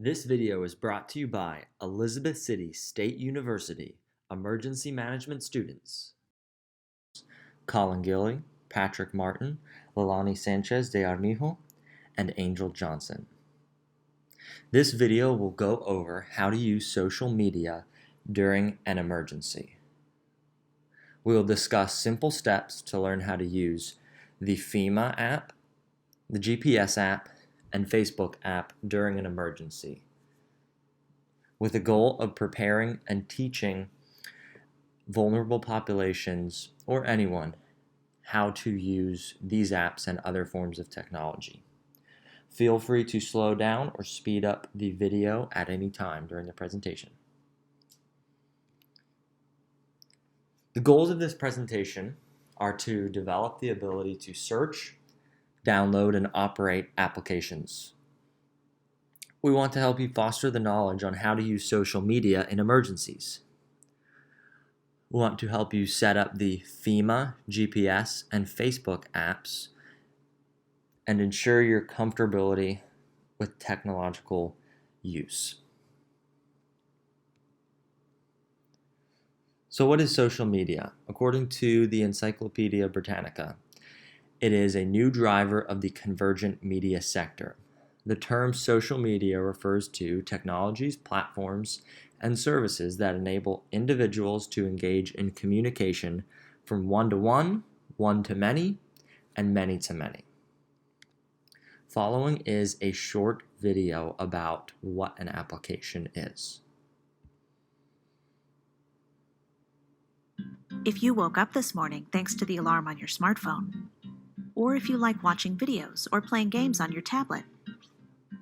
This video is brought to you by Elizabeth City State University Emergency Management students Colin Gilly, Patrick Martin, Lalani Sanchez de Armijo, and Angel Johnson. This video will go over how to use social media during an emergency. We will discuss simple steps to learn how to use the FEMA app, the GPS app, and Facebook app during an emergency, with the goal of preparing and teaching vulnerable populations or anyone how to use these apps and other forms of technology. Feel free to slow down or speed up the video at any time during the presentation. The goals of this presentation are to develop the ability to search, download, and operate applications. We want to help you foster the knowledge on how to use social media in emergencies. We want to help you set up the FEMA, GPS, and Facebook apps and ensure your comfortability with technological use. So what is social media? According to the Encyclopedia Britannica, it is a new driver of the convergent media sector. The term social media refers to technologies, platforms, and services that enable individuals to engage in communication from one-to-one, one-to-many, and many-to-many. Following is a short video about what an application is. If you woke up this morning thanks to the alarm on your smartphone, or if you like watching videos or playing games on your tablet,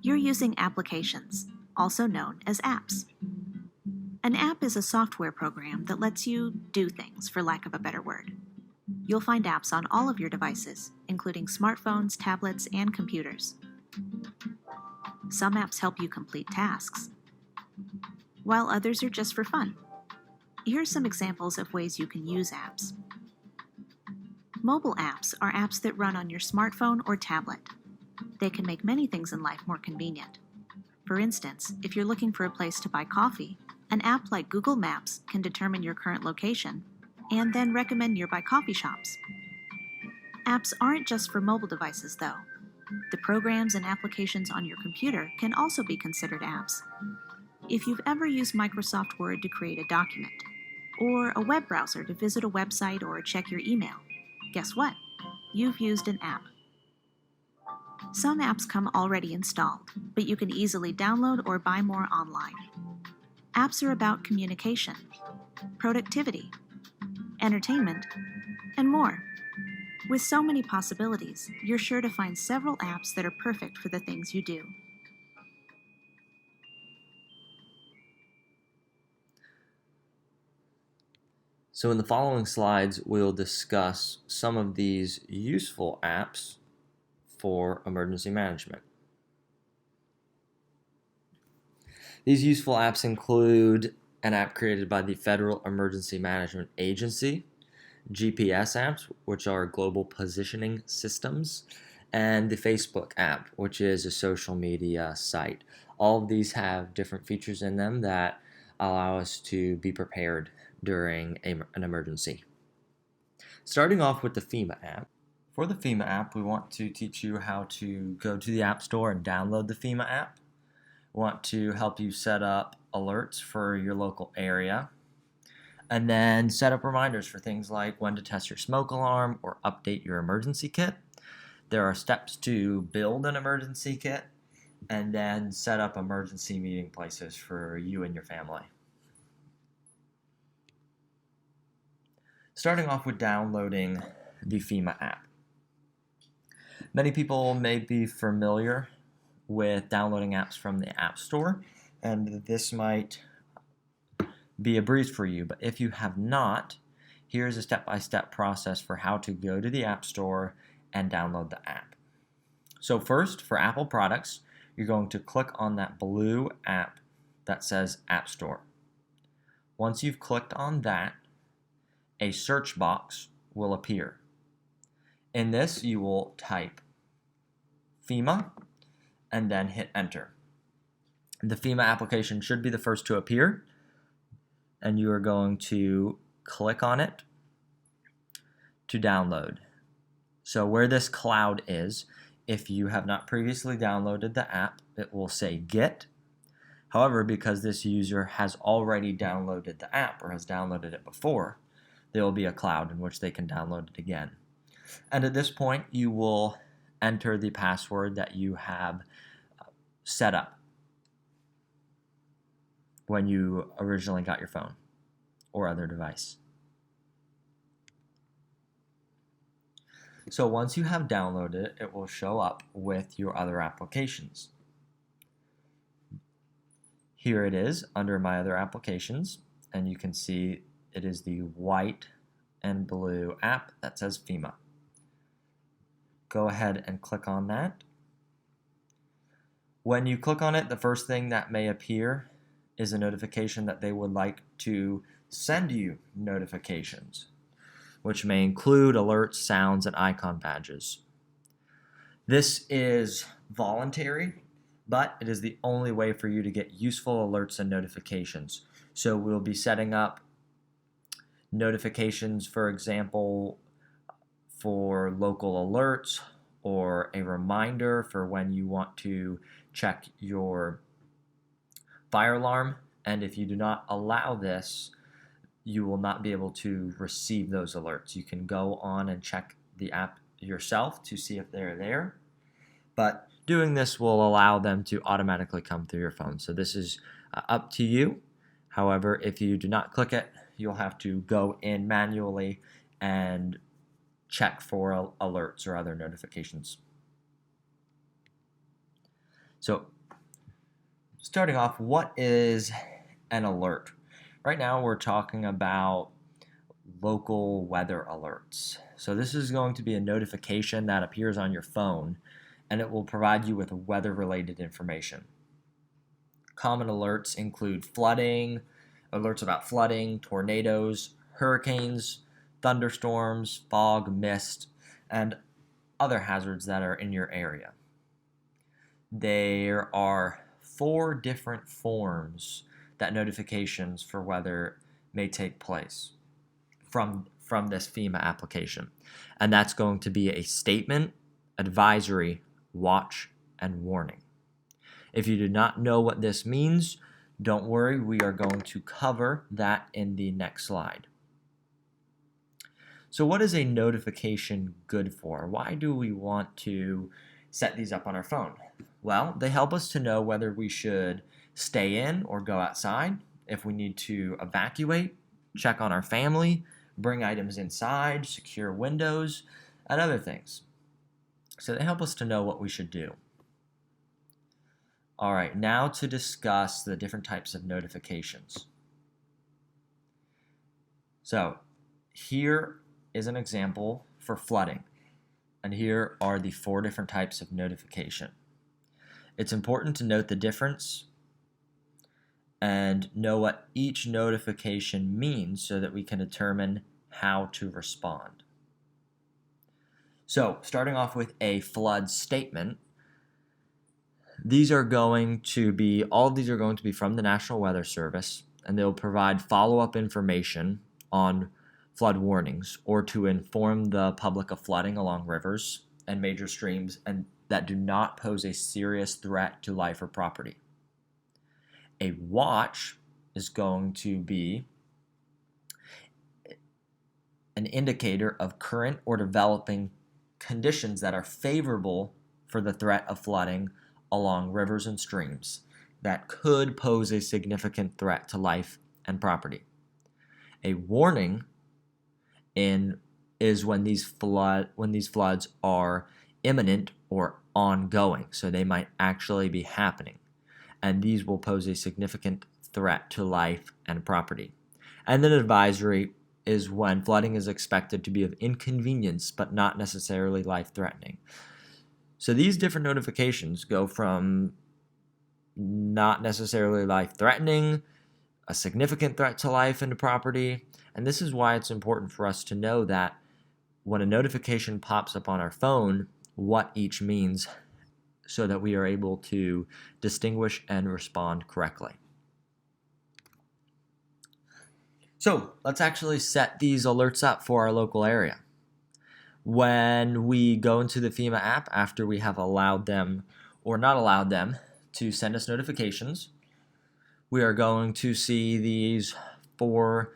you're using applications, also known as apps. An app is a software program that lets you do things, for lack of a better word. You'll find apps on all of your devices, including smartphones, tablets, and computers. Some apps help you complete tasks, while others are just for fun. Here are some examples of ways you can use apps. Mobile apps are apps that run on your smartphone or tablet. They can make many things in life more convenient. For instance, if you're looking for a place to buy coffee, an app like Google Maps can determine your current location and then recommend nearby coffee shops. Apps aren't just for mobile devices, though. The programs and applications on your computer can also be considered apps. If you've ever used Microsoft Word to create a document, or a web browser to visit a website or check your email, guess what? You've used an app. Some apps come already installed, but you can easily download or buy more online. Apps are about communication, productivity, entertainment, and more. With so many possibilities, you're sure to find several apps that are perfect for the things you do. So in the following slides, we'll discuss some of these useful apps for emergency management. These useful apps include an app created by the Federal Emergency Management Agency, GPS apps, which are global positioning systems, and the Facebook app, which is a social media site. All of these have different features in them that allow us to be prepared during an emergency. Starting off with the FEMA app. For the FEMA app, we want to teach you how to go to the App Store and download the FEMA app. We want to help you set up alerts for your local area, and then set up reminders for things like when to test your smoke alarm or update your emergency kit. There are steps to build an emergency kit, and then set up emergency meeting places for you and your family. Starting off with downloading the FEMA app. Many people may be familiar with downloading apps from the App Store, and this might be a breeze for you, but if you have not, here's a step-by-step process for how to go to the App Store and download the app. So first, for Apple products, you're going to click on that blue app that says App Store. Once you've clicked on that, a search box will appear. In this, you will type FEMA and then hit enter. The FEMA application should be the first to appear, and you are going to click on it to download. So where this cloud is, if you have not previously downloaded the app, it will say Get. However, because this user has already downloaded the app or has downloaded it before, there will be a cloud in which they can download it again. And at this point, you will enter the password that you have set up when you originally got your phone or other device. So once you have downloaded it, it will show up with your other applications. Here it is under My Other Applications, and you can see it is the white and blue app that says FEMA. Go ahead and click on that. When you click on it, the first thing that may appear is a notification that they would like to send you notifications, which may include alerts, sounds, and icon badges. This is voluntary, but it is the only way for you to get useful alerts and notifications. So we'll be setting up notifications, for example, for local alerts or a reminder for when you want to check your fire alarm. And if you do not allow this, you will not be able to receive those alerts. You can go on and check the app yourself to see if they're there, but doing this will allow them to automatically come through your phone. So this is up to you. However, if you do not click it, you'll have to go in manually and check for alerts or other notifications. So starting off, what is an alert? Right now we're talking about local weather alerts. So this is going to be a notification that appears on your phone, and it will provide you with weather-related information. Common alerts include flooding, alerts about flooding, tornadoes, hurricanes, thunderstorms, fog, mist, and other hazards that are in your area. There are 4 different forms that notifications for weather may take place from this FEMA application. And that's going to be a statement, advisory, watch, and warning. If you do not know what this means, don't worry, we are going to cover that in the next slide. So what is a notification good for? Why do we want to set these up on our phone? Well, they help us to know whether we should stay in or go outside, if we need to evacuate, check on our family, bring items inside, secure windows, and other things. So they help us to know what we should do. All right, now to discuss the different types of notifications. So here is an example for flooding, and here are the 4 different types of notification. It's important to note the difference and know what each notification means so that we can determine how to respond. So, starting off with a flood statement, all of these are going to be from the National Weather Service, and they'll provide follow-up information on flood warnings or to inform the public of flooding along rivers and major streams and that do not pose a serious threat to life or property. A watch is going to be an indicator of current or developing conditions that are favorable for the threat of flooding along rivers and streams that could pose a significant threat to life and property. A warning is when these floods are imminent or ongoing, so they might actually be happening, and these will pose a significant threat to life and property. And then advisory is when flooding is expected to be of inconvenience but not necessarily life-threatening. So these different notifications go from not necessarily life-threatening, a significant threat to life and property, and this is why it's important for us to know that when a notification pops up on our phone, what each means so that we are able to distinguish and respond correctly. So let's actually set these alerts up for our local area. When we go into the FEMA app after we have allowed them or not allowed them to send us notifications, we are going to see these 4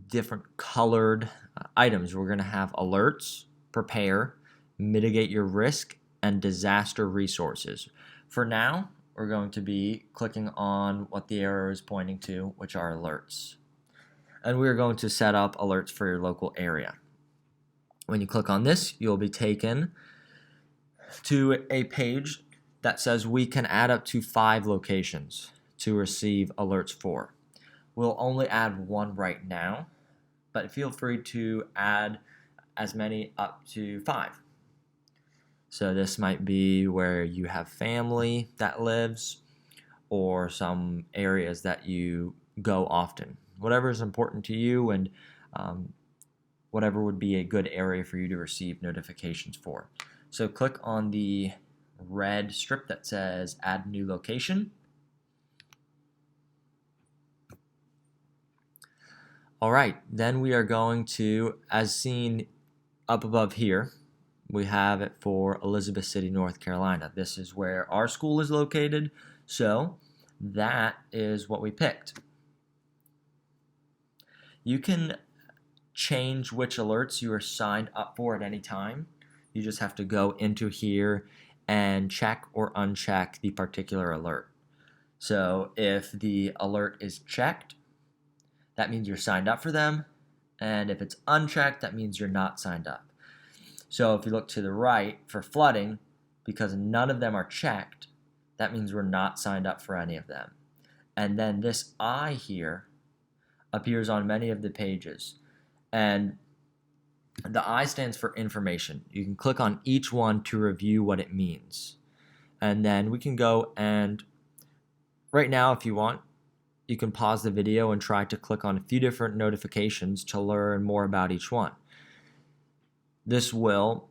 different colored items. We're going to have alerts, prepare, mitigate your risk, and disaster resources. For now, we're going to be clicking on what the arrow is pointing to, which are alerts. And we're going to set up alerts for your local area. When you click on this, you'll be taken to a page that says we can add up to 5 locations to receive alerts for. We'll only add 1 right now, but feel free to add as many up to 5. So this might be where you have family that lives or some areas that you go often. Whatever is important to you and whatever would be a good area for you to receive notifications for. So click on the red strip that says Add New Location. All right, then we are going to, as seen up above here, we have it for Elizabeth City, North Carolina. This is where our school is located, so that is what we picked. You can change which alerts you are signed up for at any time. You just have to go into here and check or uncheck the particular alert. So if the alert is checked, that means you're signed up for them, and if it's unchecked, that means you're not signed up. So if you look to the right for flooding, because none of them are checked, that means we're not signed up for any of them. And then this I here appears on many of the pages. And the I stands for information. You can click on each one to review what it means. And then we can go and right now, if you want, you can pause the video and try to click on a few different notifications to learn more about each one. This will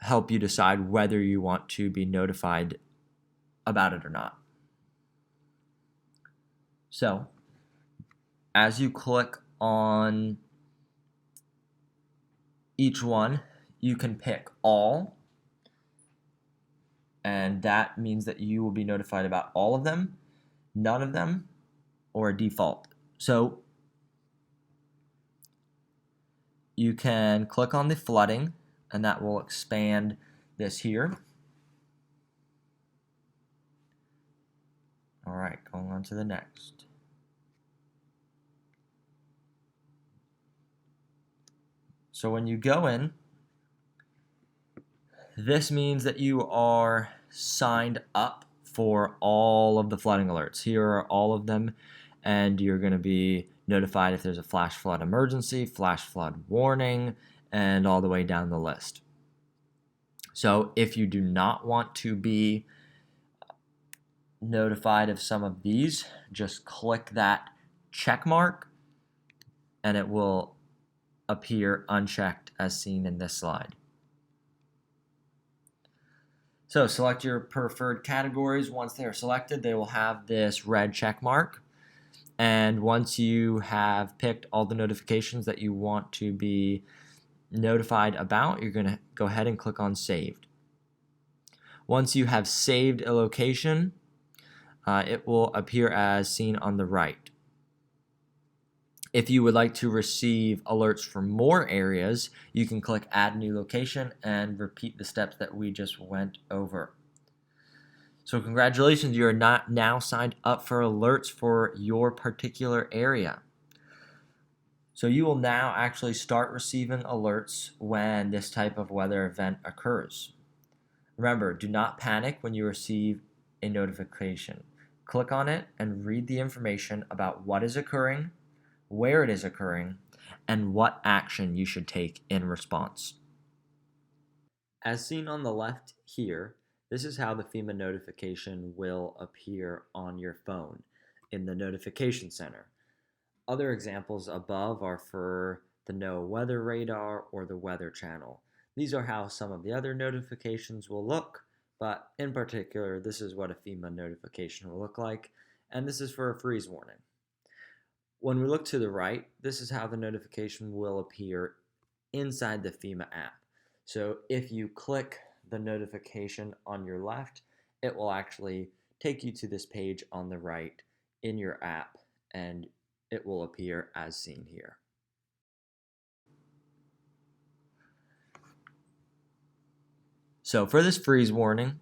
help you decide whether you want to be notified about it or not. So, as you click on each one, you can pick all, and that means that you will be notified about all of them, none of them, or a default. So you can click on the flooding, and that will expand this here. All right, going on to the next. So when you go in, this means that you are signed up for all of the flooding alerts. Here are all of them, and you're going to be notified if there's a flash flood emergency, flash flood warning, and all the way down the list. So if you do not want to be notified of some of these, just click that check mark, and it will appear unchecked as seen in this slide. So select your preferred categories. Once they are selected, they will have this red check mark. And once you have picked all the notifications that you want to be notified about, you're going to go ahead and click on Saved. Once you have saved a location, it will appear as seen on the right. If you would like to receive alerts for more areas, you can click Add New Location and repeat the steps that we just went over. So congratulations, you are now signed up for alerts for your particular area. So you will now actually start receiving alerts when this type of weather event occurs. Remember, do not panic when you receive a notification. Click on it and read the information about what is occurring, where it is occurring, and what action you should take in response. As seen on the left here, this is how the FEMA notification will appear on your phone in the notification center. Other examples above are for the NOAA Weather Radar or the Weather Channel. These are how some of the other notifications will look, but in particular, this is what a FEMA notification will look like, and this is for a freeze warning. When we look to the right, this is how the notification will appear inside the FEMA app. So if you click the notification on your left, it will actually take you to this page on the right in your app, and it will appear as seen here. So for this freeze warning,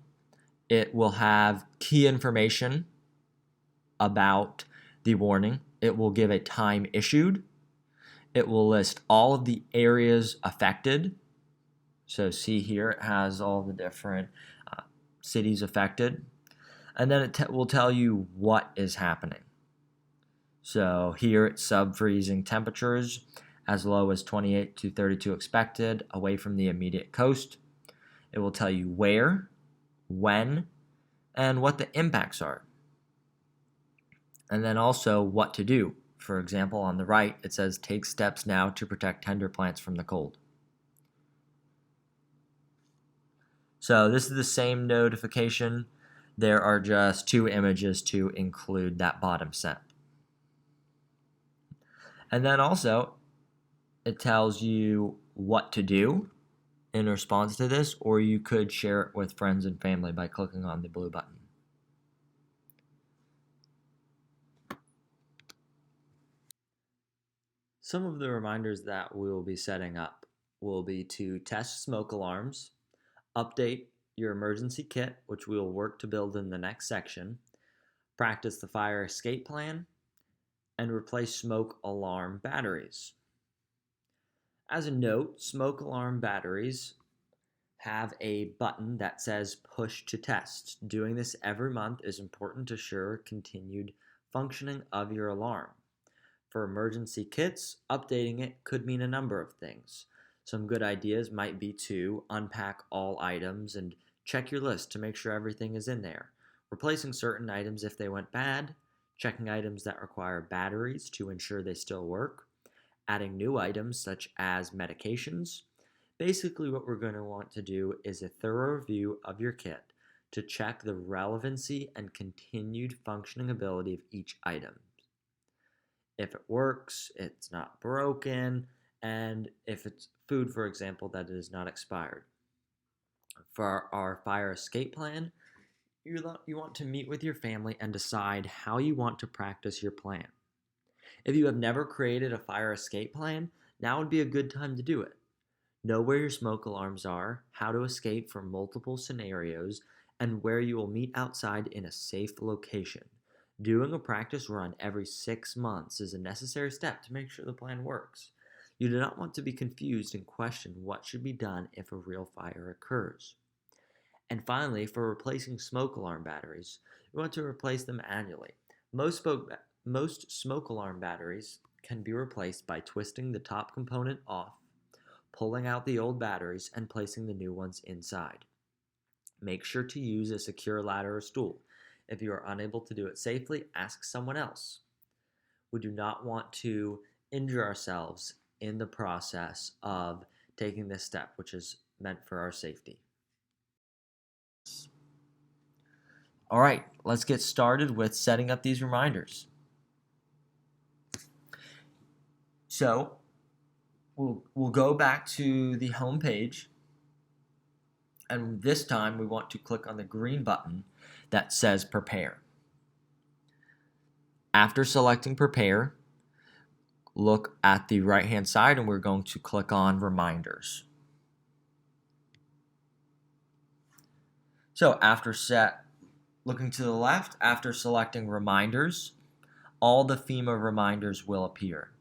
it will have key information about the warning. It will give a time issued. It will list all of the areas affected. So see here, it has all the different cities affected. And then it will tell you what is happening. So here it's sub-freezing temperatures as low as 28 to 32 expected away from the immediate coast. It will tell you where, when, and what the impacts are. And then also what to do. For example, on the right, it says take steps now to protect tender plants from the cold. So this is the same notification. There are just 2 images to include that bottom set. And then also, it tells you what to do in response to this, or you could share it with friends and family by clicking on the blue button. Some of the reminders that we will be setting up will be to test smoke alarms, update your emergency kit, which we will work to build in the next section, practice the fire escape plan, and replace smoke alarm batteries. As a note, smoke alarm batteries have a button that says push to test. Doing this every month is important to ensure continued functioning of your alarm. For emergency kits, updating it could mean a number of things. Some good ideas might be to unpack all items and check your list to make sure everything is in there, replacing certain items if they went bad, checking items that require batteries to ensure they still work, adding new items such as medications. Basically, what we're going to want to do is a thorough review of your kit to check the relevancy and continued functioning ability of each item. If it works, it's not broken, and if it's food, for example, that is not expired. For our fire escape plan, you want to meet with your family and decide how you want to practice your plan. If you have never created a fire escape plan, now would be a good time to do it. Know where your smoke alarms are, how to escape from multiple scenarios, and where you will meet outside in a safe location. Doing a practice run every 6 months is a necessary step to make sure the plan works. You do not want to be confused and question what should be done if a real fire occurs. And finally, for replacing smoke alarm batteries, you want to replace them annually. Most smoke alarm batteries can be replaced by twisting the top component off, pulling out the old batteries, and placing the new ones inside. Make sure to use a secure ladder or stool. If you are unable to do it safely, ask someone else. We do not want to injure ourselves in the process of taking this step, which is meant for our safety. All right, let's get started with setting up these reminders. So we'll go back to the home page, and this time we want to click on the green button that says prepare. After selecting prepare, look at the right hand side and we're going to click on reminders. So looking to the left, after selecting reminders, all the FEMA reminders will appear.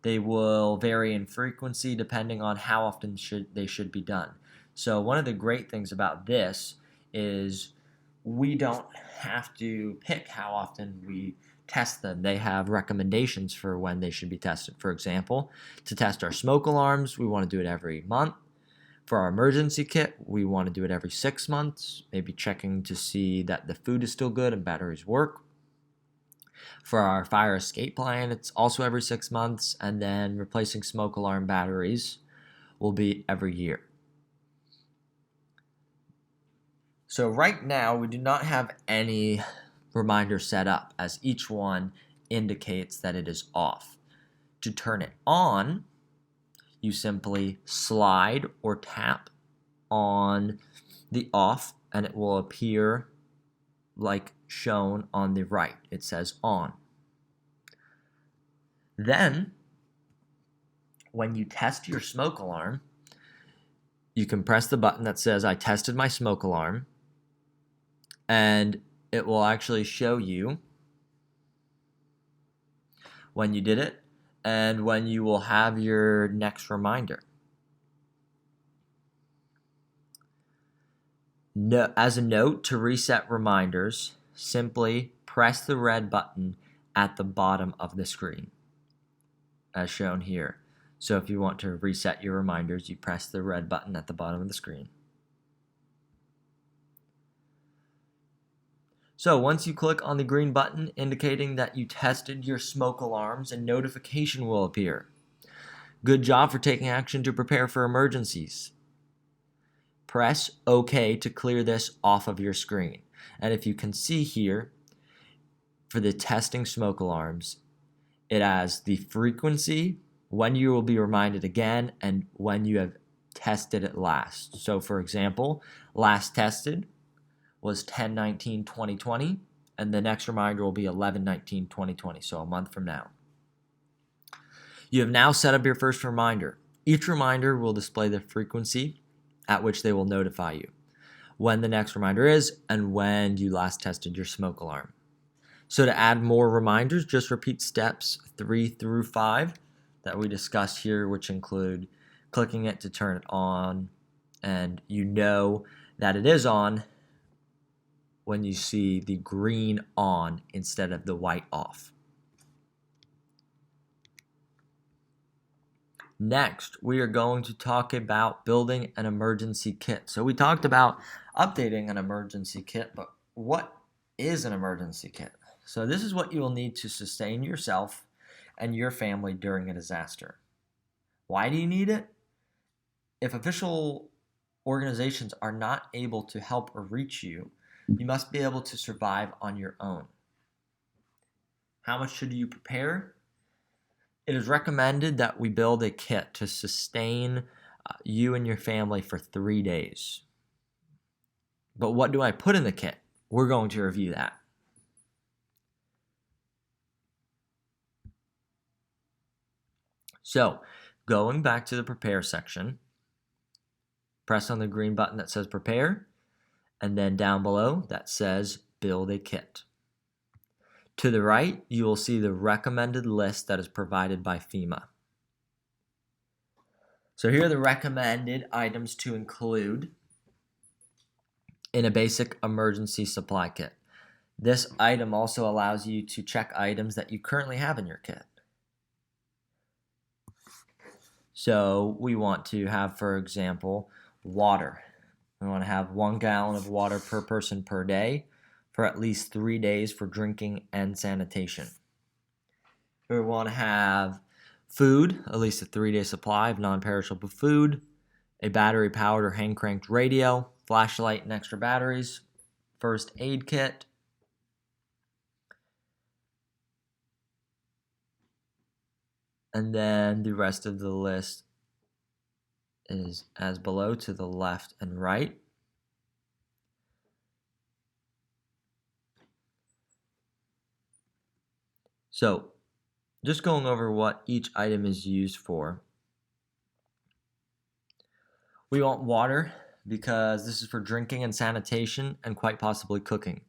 They will vary in frequency depending on how often they should be done. So one of the great things about this is we don't have to pick how often we test them. They have recommendations for when they should be tested. For example, to test our smoke alarms, we want to do it every month. For our emergency kit, we want to do it every 6 months, maybe checking to see that the food is still good and batteries work. For our fire escape plan, it's also every 6 months, and then replacing smoke alarm batteries will be every year. So right now, we do not have any reminder set up, as each one indicates that it is off. To turn it on, you simply slide or tap on the off, and it will appear like shown on the right. It says on. Then, when you test your smoke alarm, you can press the button that says I tested my smoke alarm, and it will actually show you when you did it and when you will have your next reminder. No, as a note, to reset reminders, simply press the red button at the bottom of the screen, as shown here. So if you want to reset your reminders, you press the red button at the bottom of the screen. So once you click on the green button indicating that you tested your smoke alarms, a notification will appear. Good job for taking action to prepare for emergencies. Press OK to clear this off of your screen. And if you can see here, for the testing smoke alarms, it has the frequency, when you will be reminded again, and when you have tested it last. So for example, last tested was 10/19/2020, and the next reminder will be 11/19/2020, so a month from now. You have now set up your first reminder. Each reminder will display the frequency at which they will notify you, when the next reminder is, and when you last tested your smoke alarm. So to add more reminders, just repeat steps 3 through 5 that we discussed here, which include clicking it to turn it on, and you know that it is on when you see the green on instead of the white off. Next, we are going to talk about building an emergency kit. So we talked about updating an emergency kit, but what is an emergency kit? So this is what you will need to sustain yourself and your family during a disaster. Why do you need it? If official organizations are not able to help or reach you, you must be able to survive on your own. How much should you prepare? It is recommended that we build a kit to sustain you and your family for 3 days. But what do I put in the kit? We're going to review that. So, going back to the prepare section, press on the green button that says prepare, and then down below that says build a kit. To the right, you will see the recommended list that is provided by FEMA. So here are the recommended items to include in a basic emergency supply kit. This item also allows you to check items that you currently have in your kit. So we want to have, for example, water. We want to have 1 gallon of water per person per day for at least 3 days for drinking and sanitation. We want to have food, at least a 3-day supply of non-perishable food, a battery-powered or hand-cranked radio, flashlight and extra batteries, first aid kit, and then the rest of the list is as below to the left and right. So, just going over what each item is used for. We want water because this is for drinking and sanitation and quite possibly cooking.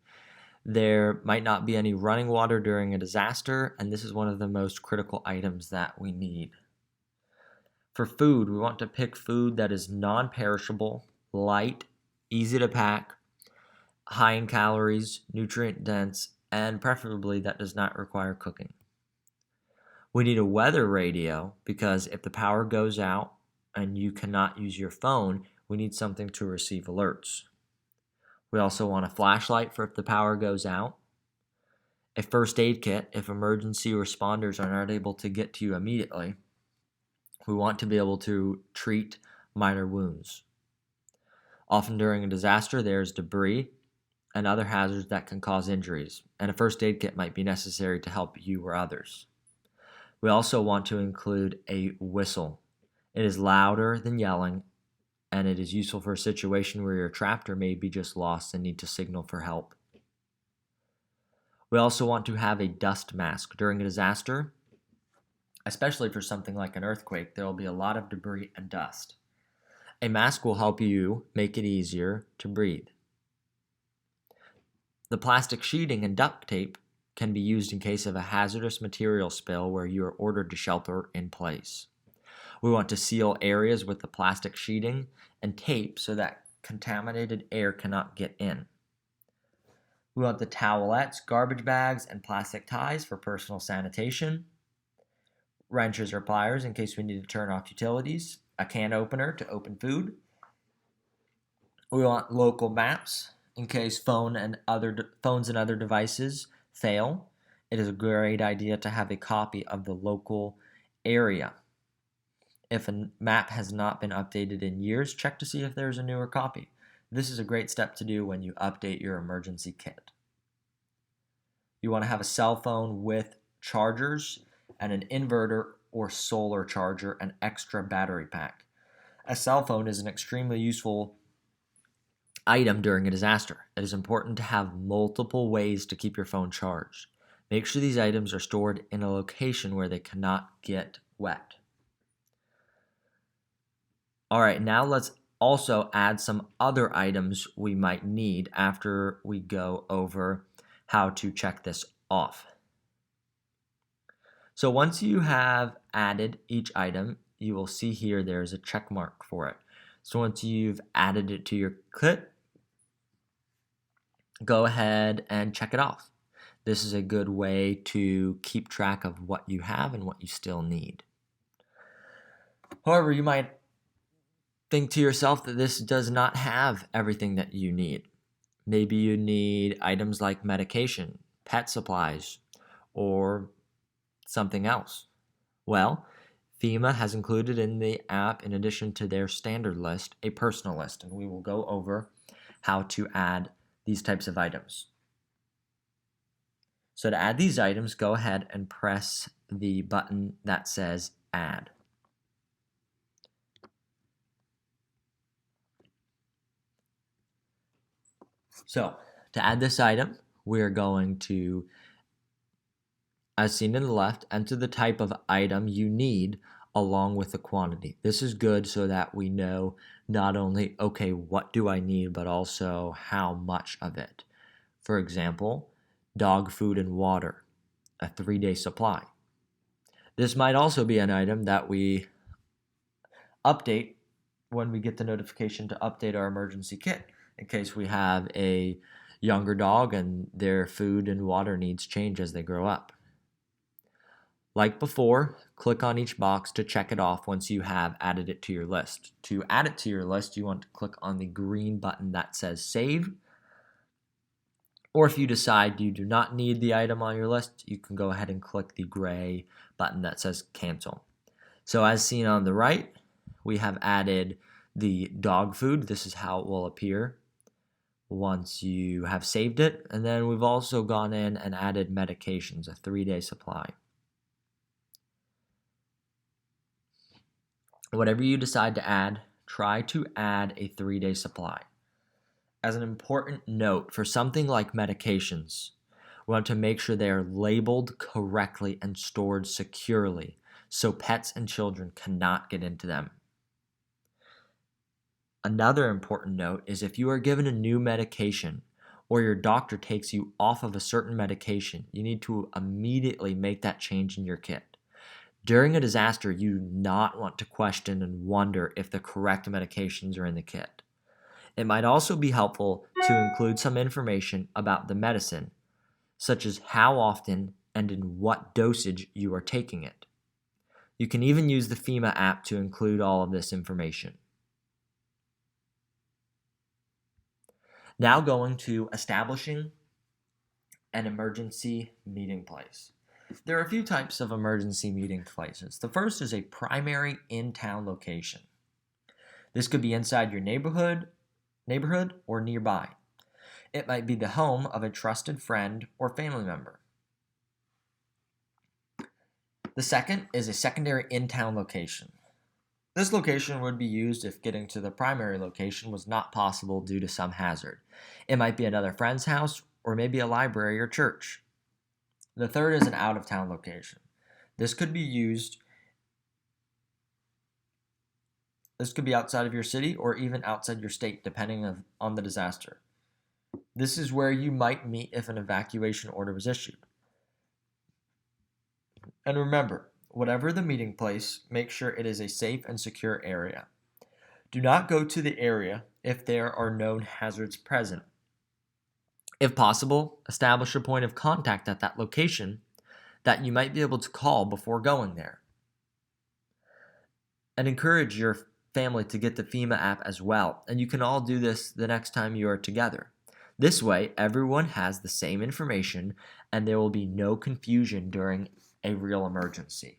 There might not be any running water during a disaster, and this is one of the most critical items that we need. For food, we want to pick food that is non-perishable, light, easy to pack, high in calories, nutrient dense, and preferably that does not require cooking. We need a weather radio because if the power goes out and you cannot use your phone, we need something to receive alerts. We also want a flashlight for if the power goes out, a first aid kit if emergency responders are not able to get to you immediately. We want to be able to treat minor wounds. Often during a disaster, there's debris and other hazards that can cause injuries, and a first aid kit might be necessary to help you or others. We also want to include a whistle. It is louder than yelling, and it is useful for a situation where you're trapped or maybe just lost and need to signal for help. We also want to have a dust mask. During a disaster, especially for something like an earthquake, there will be a lot of debris and dust. A mask will help you make it easier to breathe. The plastic sheeting and duct tape can be used in case of a hazardous material spill where you are ordered to shelter in place. We want to seal areas with the plastic sheeting and tape so that contaminated air cannot get in. We want the towelettes, garbage bags, and plastic ties for personal sanitation, wrenches or pliers in case we need to turn off utilities, a can opener to open food. We want local maps in case phones and other devices fail. It is a great idea to have a copy of the local area. If a map has not been updated in years, check to see if there's a newer copy. This is a great step to do when you update your emergency kit. You want to have a cell phone with chargers and an inverter or solar charger and extra battery pack. A cell phone is an extremely useful item during a disaster. It is important to have multiple ways to keep your phone charged. Make sure these items are stored in a location where they cannot get wet. All right, now let's also add some other items we might need after we go over how to check this off. So once you have added each item, you will see here there's a check mark for it. So once you've added it to your kit, go ahead and check it off. This is a good way to keep track of what you have and what you still need. However, you might think to yourself that this does not have everything that you need. Maybe you need items like medication, pet supplies, or something else. Well, FEMA has included in the app, in addition to their standard list, a personal list, and we will go over how to add these types of items. So to add these items, go ahead and press the button that says Add. So to add this item, we're going to, as seen in the left, enter the type of item you need along with the quantity. This is good so that we know not only, okay, what do I need, but also how much of it. For example, dog food and water, a 3-day supply. This might also be an item that we update when we get the notification to update our emergency kit, in case we have a younger dog and their food and water needs change as they grow up. Like before, click on each box to check it off once you have added it to your list. To add it to your list, you want to click on the green button that says Save. Or if you decide you do not need the item on your list, you can go ahead and click the gray button that says Cancel. So as seen on the right, we have added the dog food. This is how it will appear once you have saved it. And then we've also gone in and added medications, a 3-day supply. Whatever you decide to add, try to add a 3-day supply. As an important note, for something like medications, we want to make sure they are labeled correctly and stored securely so pets and children cannot get into them. Another important note is if you are given a new medication or your doctor takes you off of a certain medication, you need to immediately make that change in your kit. During a disaster, you do not want to question and wonder if the correct medications are in the kit. It might also be helpful to include some information about the medicine, such as how often and in what dosage you are taking it. You can even use the FEMA app to include all of this information. Now going to establishing an emergency meeting place. There are a few types of emergency meeting places. The first is a primary in-town location. This could be inside your neighborhood neighborhood, or nearby. It might be the home of a trusted friend or family member. The second is a secondary in-town location. This location would be used if getting to the primary location was not possible due to some hazard. It might be another friend's house or maybe a library or church. The third is an out-of-town location. This could be outside of your city or even outside your state, depending on the disaster. This is where you might meet if an evacuation order was issued. And remember, whatever the meeting place, make sure it is a safe and secure area. Do not go to the area if there are known hazards present. If possible, establish a point of contact at that location that you might be able to call before going there. And encourage your family to get the FEMA app as well, and you can all do this the next time you are together. This way, everyone has the same information and there will be no confusion during a real emergency.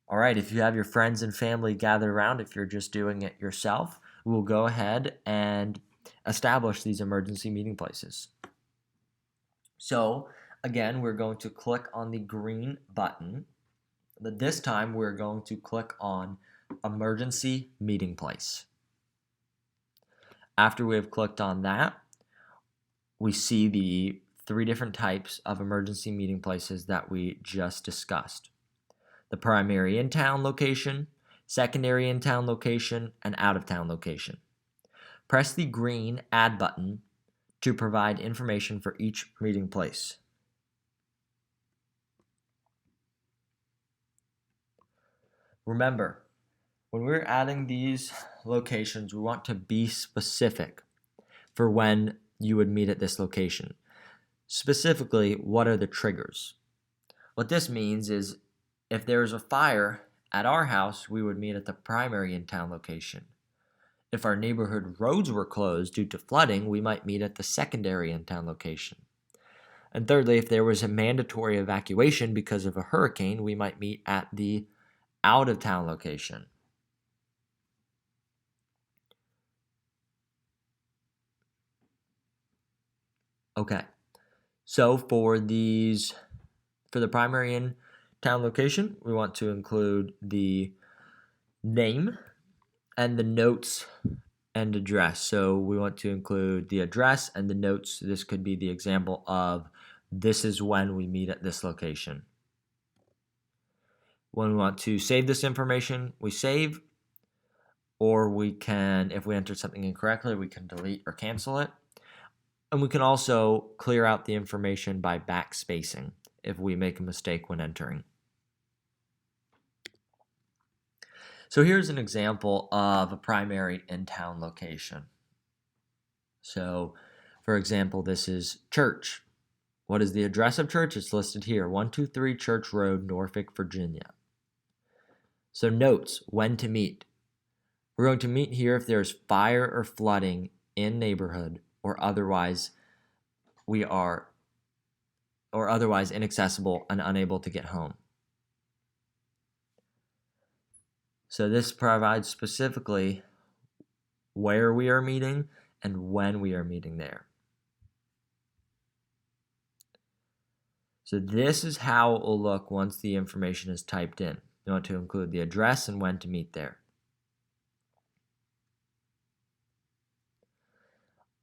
All right, if you have your friends and family gathered around, if you're just doing it yourself, we'll go ahead and establish these emergency meeting places. So, again, we're going to click on the green button. This time, we're going to click on Emergency Meeting Place. After we have clicked on that, we see the 3 different types of emergency meeting places that we just discussed. The primary in-town location, secondary in-town location, and out-of-town location. Press the green Add button to provide information for each meeting place. Remember, when we're adding these locations, we want to be specific for when you would meet at this location. Specifically, what are the triggers? What this means is if there is a fire at our house, we would meet at the primary in-town location. If our neighborhood roads were closed due to flooding, we might meet at the secondary in-town location. And thirdly, if there was a mandatory evacuation because of a hurricane, we might meet at the out-of-town location. Okay, so for the primary in-town location, we want to include the name and the notes and address. So we want to include the address and the notes. This could be the example of this is when we meet at this location. When we want to save this information, we save, or we can, if we entered something incorrectly, we can delete or cancel it. And we can also clear out the information by backspacing if we make a mistake when entering. So here's an example of a primary in-town location. So, for example, this is church. What is the address of church? It's listed here, 123 Church Road, Norfolk, Virginia. So notes, when to meet. We're going to meet here if there's fire or flooding in neighborhood or otherwise inaccessible and unable to get home. So this provides specifically where we are meeting and when we are meeting there. So this is how it will look once the information is typed in. You want to include the address and when to meet there.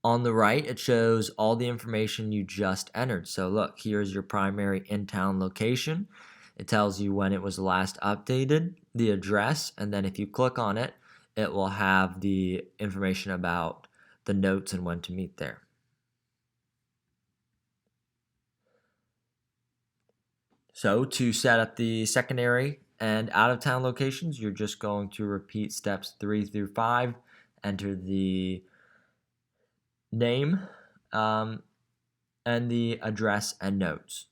On the right, it shows all the information you just entered. So look, here's your primary in-town location. It tells you when it was last updated, the address, and then if you click on it, it will have the information about the notes and when to meet there. So to set up the secondary and out-of-town locations, you're just going to repeat steps 3 through 5, enter the name and the address and notes.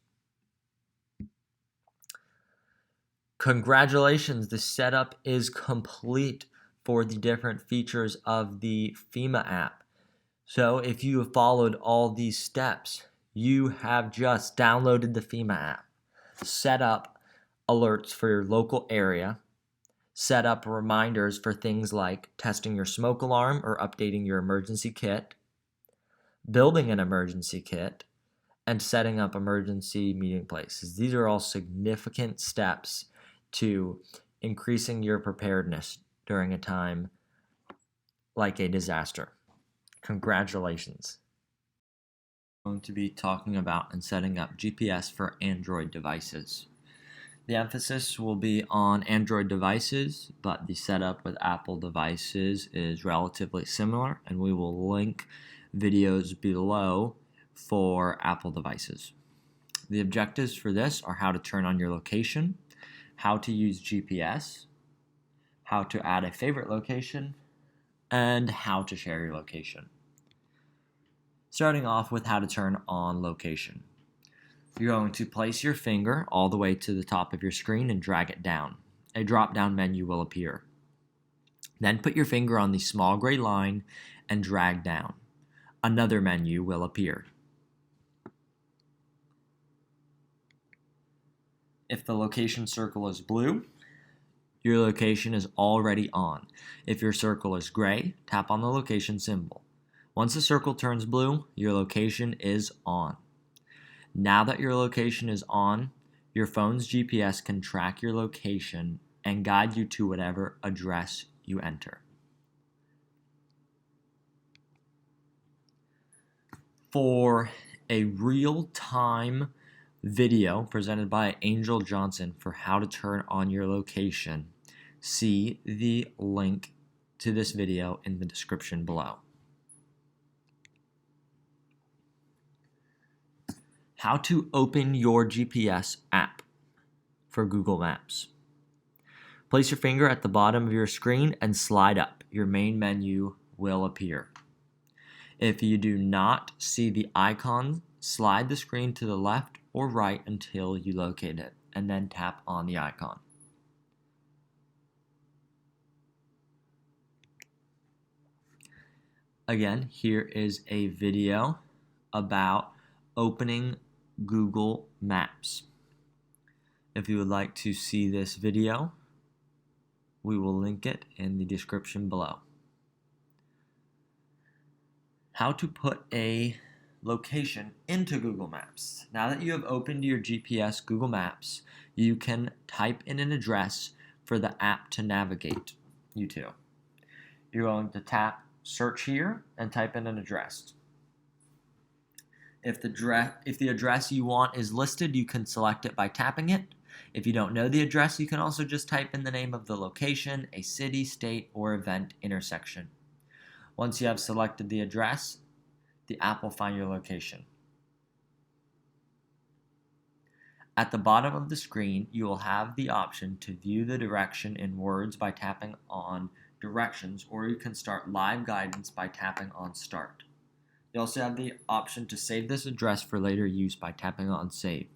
Congratulations, the setup is complete for the different features of the FEMA app. So if you have followed all these steps, you have just downloaded the FEMA app, set up alerts for your local area, set up reminders for things like testing your smoke alarm or updating your emergency kit, building an emergency kit, and setting up emergency meeting places. These are all significant steps to increasing your preparedness during a time like a disaster. Congratulations. I'm going to be talking about and setting up GPS for Android devices. The emphasis will be on Android devices, but the setup with Apple devices is relatively similar, and we will link videos below for Apple devices. The objectives for this are how to turn on your location, how to use GPS, how to add a favorite location, and how to share your location. Starting off with how to turn on location. You're going to place your finger all the way to the top of your screen and drag it down. A drop-down menu will appear. Then put your finger on the small gray line and drag down. Another menu will appear. If the location circle is blue, your location is already on. If your circle is gray, tap on the location symbol. Once the circle turns blue, your location is on. Now that your location is on, your phone's GPS can track your location and guide you to whatever address you enter. For a real-time video presented by Angel Johnson for how to turn on your location, see the link to this video in the description below. How to open your GPS app for Google Maps. Place your finger at the bottom of your screen and slide up. Your main menu will appear. If you do not see the icon, slide the screen to the left or right until you locate it, and then tap on the icon. Again, here is a video about opening Google Maps. If you would like to see this video, we will link it in the description below. How to put a location into Google Maps. Now that you have opened your GPS Google Maps, you can type in an address for the app to navigate you to. You're going to tap search here and type in an address. If the address you want is listed, you can select it by tapping it. If you don't know the address, you can also just type in the name of the location, a city, state, or event intersection. Once you have selected the address, the app will find your location. At the bottom of the screen, you will have the option to view the direction in words by tapping on directions, or you can start live guidance by tapping on start. You also have the option to save this address for later use by tapping on save.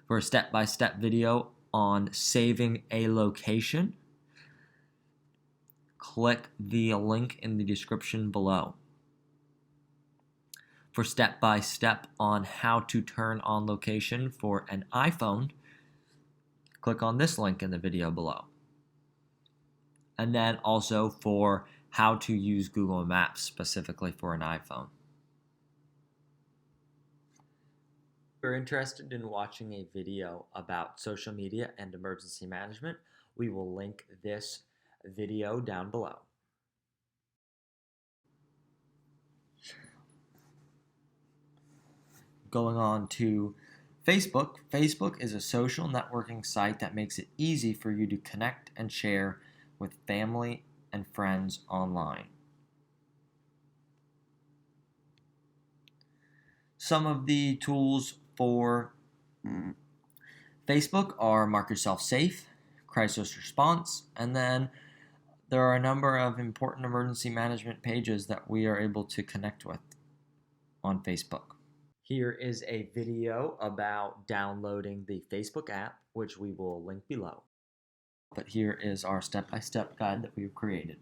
For a step-by-step video on saving a location, click the link in the description below. For step-by-step on how to turn on location for an iPhone, click on this link in the video below. And then also for how to use Google Maps specifically for an iPhone. If you're interested in watching a video about social media and emergency management, we will link this video down below. Going on to Facebook. Facebook is a social networking site that makes it easy for you to connect and share with family and friends online. Some of the tools for Facebook are Mark Yourself Safe, Crisis Response, and then there are a number of important emergency management pages that we are able to connect with on Facebook. Here is a video about downloading the Facebook app, which we will link below. But here is our step-by-step guide that we've created.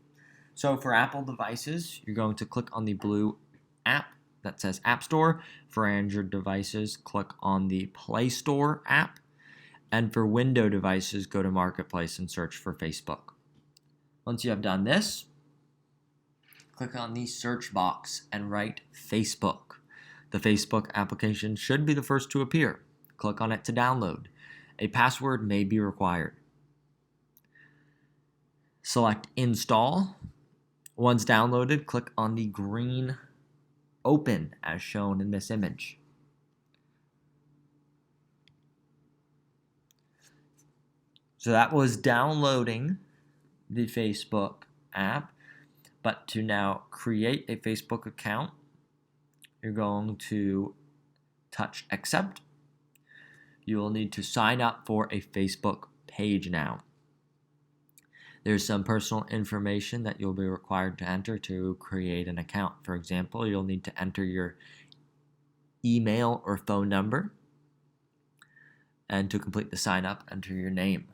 So for Apple devices, you're going to click on the blue app that says App Store. For Android devices, click on the Play Store app. And for Windows devices, go to Marketplace and search for Facebook. Once you have done this, click on the search box and write Facebook. The Facebook application should be the first to appear. Click on it to download. A password may be required. Select Install. Once downloaded, click on the green Open as shown in this image. So that was downloading the Facebook app. But to now create a Facebook account, you're going to touch Accept. You will need to sign up for a Facebook page now. There's some personal information that you'll be required to enter to create an account. For example, you'll need to enter your email or phone number. And to complete the sign up, enter your name.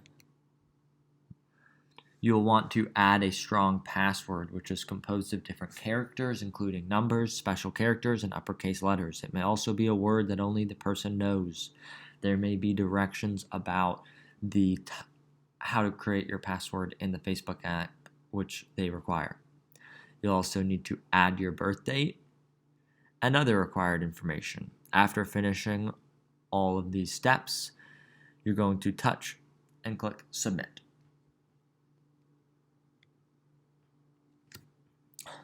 You'll want to add a strong password, which is composed of different characters, including numbers, special characters, and uppercase letters. It may also be a word that only the person knows. There may be directions about how to create your password in the Facebook app, which they require. You'll also need to add your birth date and other required information. After finishing all of these steps, you're going to touch and click Submit.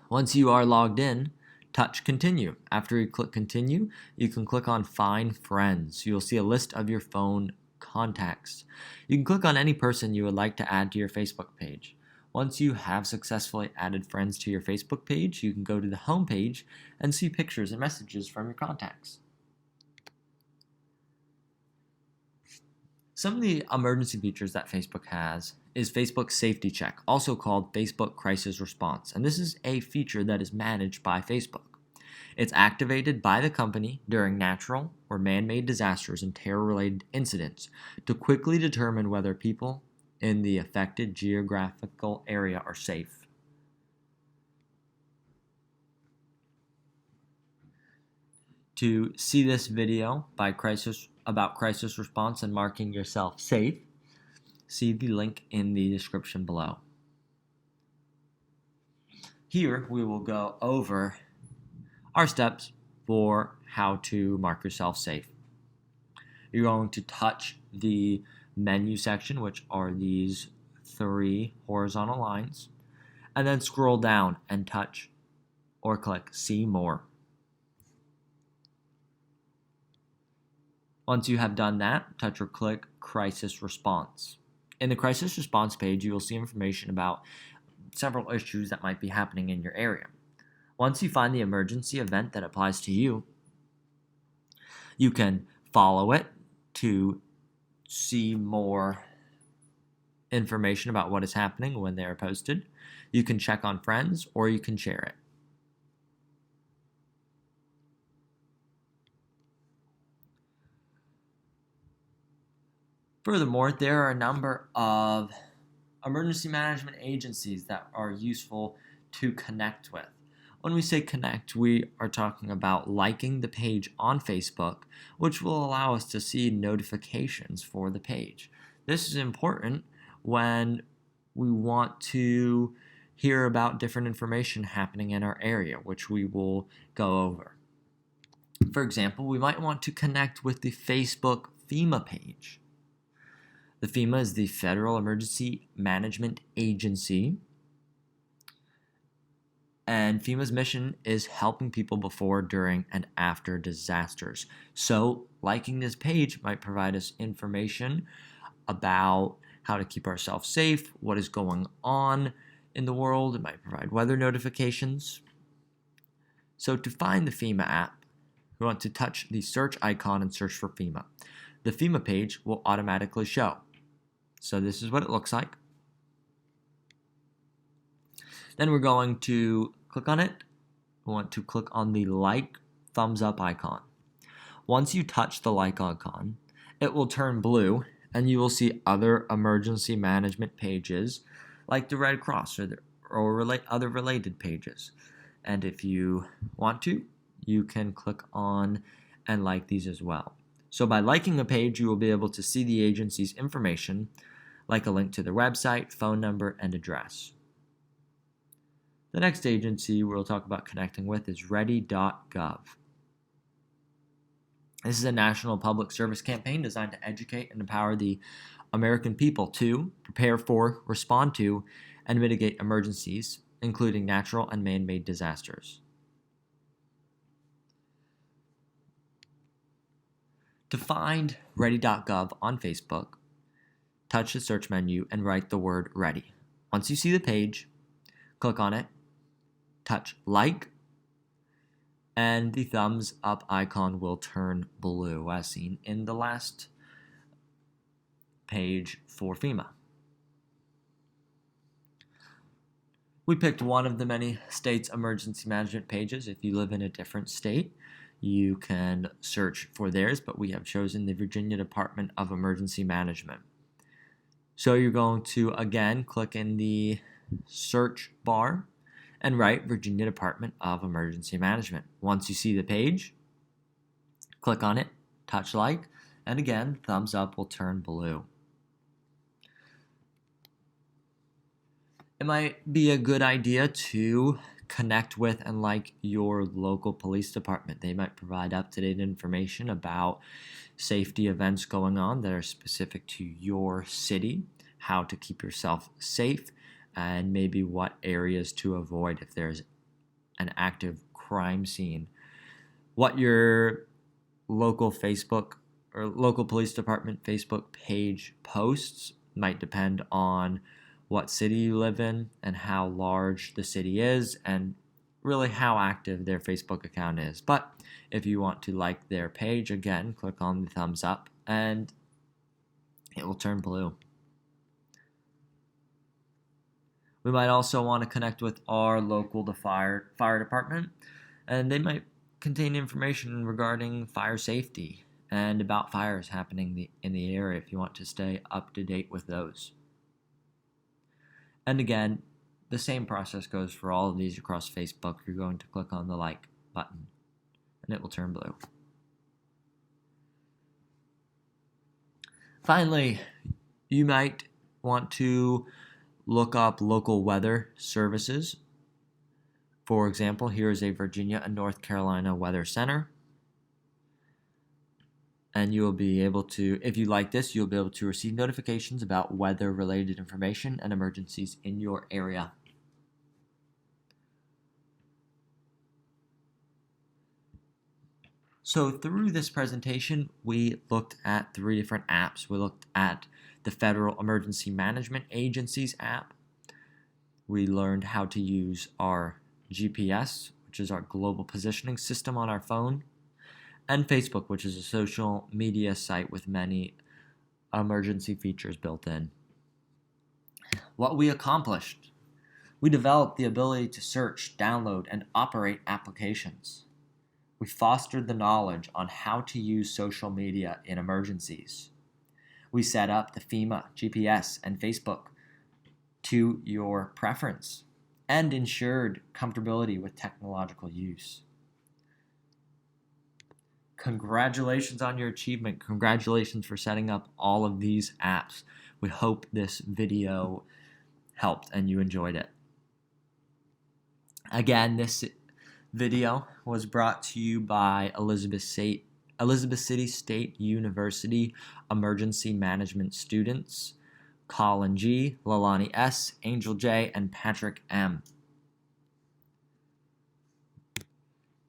Once you are logged in, touch Continue. After you click Continue, you can click on Find Friends. You'll see a list of your phone contacts. You can click on any person you would like to add to your Facebook page. Once you have successfully added friends to your Facebook page, you can go to the home page and see pictures and messages from your contacts. Some of the emergency features that Facebook has is Facebook Safety Check, also called Facebook Crisis Response, and this is a feature that is managed by Facebook. It's activated by the company during natural or man-made disasters and terror-related incidents to quickly determine whether people in the affected geographical area are safe. To see this video about crisis response and marking yourself safe, see the link in the description below. Here we will go over our steps for how to mark yourself safe. You're going to touch the menu section, which are these 3 horizontal lines, and then scroll down and touch or click See More. Once you have done that, touch or click Crisis Response. In the Crisis Response page, you will see information about several issues that might be happening in your area. Once you find the emergency event that applies to you, you can follow it to see more information about what is happening when they are posted. You can check on friends or you can share it. Furthermore, there are a number of emergency management agencies that are useful to connect with. When we say connect, we are talking about liking the page on Facebook, which will allow us to see notifications for the page. This is important when we want to hear about different information happening in our area, which we will go over. For example, we might want to connect with the Facebook FEMA page. The FEMA is the Federal Emergency Management Agency, and FEMA's mission is helping people before, during, and after disasters. So, liking this page might provide us information about how to keep ourselves safe, what is going on in the world. It might provide weather notifications. So, to find the FEMA app, we want to touch the search icon and search for FEMA. The FEMA page will automatically show. So this is what it looks like. Then we're going to click on it. We want to click on the like thumbs up icon. Once you touch the like icon, it will turn blue and you will see other emergency management pages like the Red Cross or other related pages. And if you want to, you can click on and like these as well. So by liking a page, you will be able to see the agency's information, like a link to their website, phone number, and address. The next agency we'll talk about connecting with is Ready.gov. This is a national public service campaign designed to educate and empower the American people to prepare for, respond to, and mitigate emergencies, including natural and man-made disasters. To find Ready.gov on Facebook, touch the search menu and write the word Ready. Once you see the page, click on it, touch like, and the thumbs up icon will turn blue, as seen in the last page for FEMA. We picked one of the many states' emergency management pages. If you live in a different state, you can search for theirs, but we have chosen the Virginia Department of Emergency Management. So you're going to, again, click in the search bar and write Virginia Department of Emergency Management. Once you see the page, click on it, touch like, and again, thumbs up will turn blue. It might be a good idea to connect with and like your local police department. They might provide up-to-date information about safety events going on that are specific to your city, how to keep yourself safe, and maybe what areas to avoid if there's an active crime scene. What your local Facebook or local police department Facebook page posts might depend on what city you live in and how large the city is and really how active their Facebook account is. But if you want to like their page, again, click on the thumbs up and it will turn blue. We might also want to connect with our local fire department, and they might contain information regarding fire safety and about fires happening in the area if you want to stay up to date with those. And again, the same process goes for all of these across Facebook. You're going to click on the like button, and it will turn blue. Finally, you might want to look up local weather services. For example, here is a Virginia and North Carolina Weather Center. And you will be able to, if you like this, you'll be able to receive notifications about weather-related information and emergencies in your area. So through this presentation, we looked at 3 different apps. We looked at the Federal Emergency Management Agency's app. We learned how to use our GPS, which is our global positioning system on our phone, and Facebook, which is a social media site with many emergency features built in. What we accomplished: we developed the ability to search, download, and operate applications. We fostered the knowledge on how to use social media in emergencies. We set up the FEMA, GPS, and Facebook to your preference and ensured comfortability with technological use. Congratulations on your achievement. Congratulations for setting up all of these apps. We hope this video helped and you enjoyed it. Again, this video was brought to you by Elizabeth City State University Emergency Management students, Colin G., Lalani S., Angel J., and Patrick M.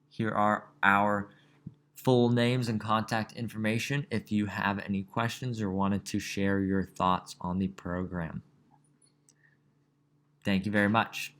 Here are our full names and contact information if you have any questions or wanted to share your thoughts on the program. Thank you very much.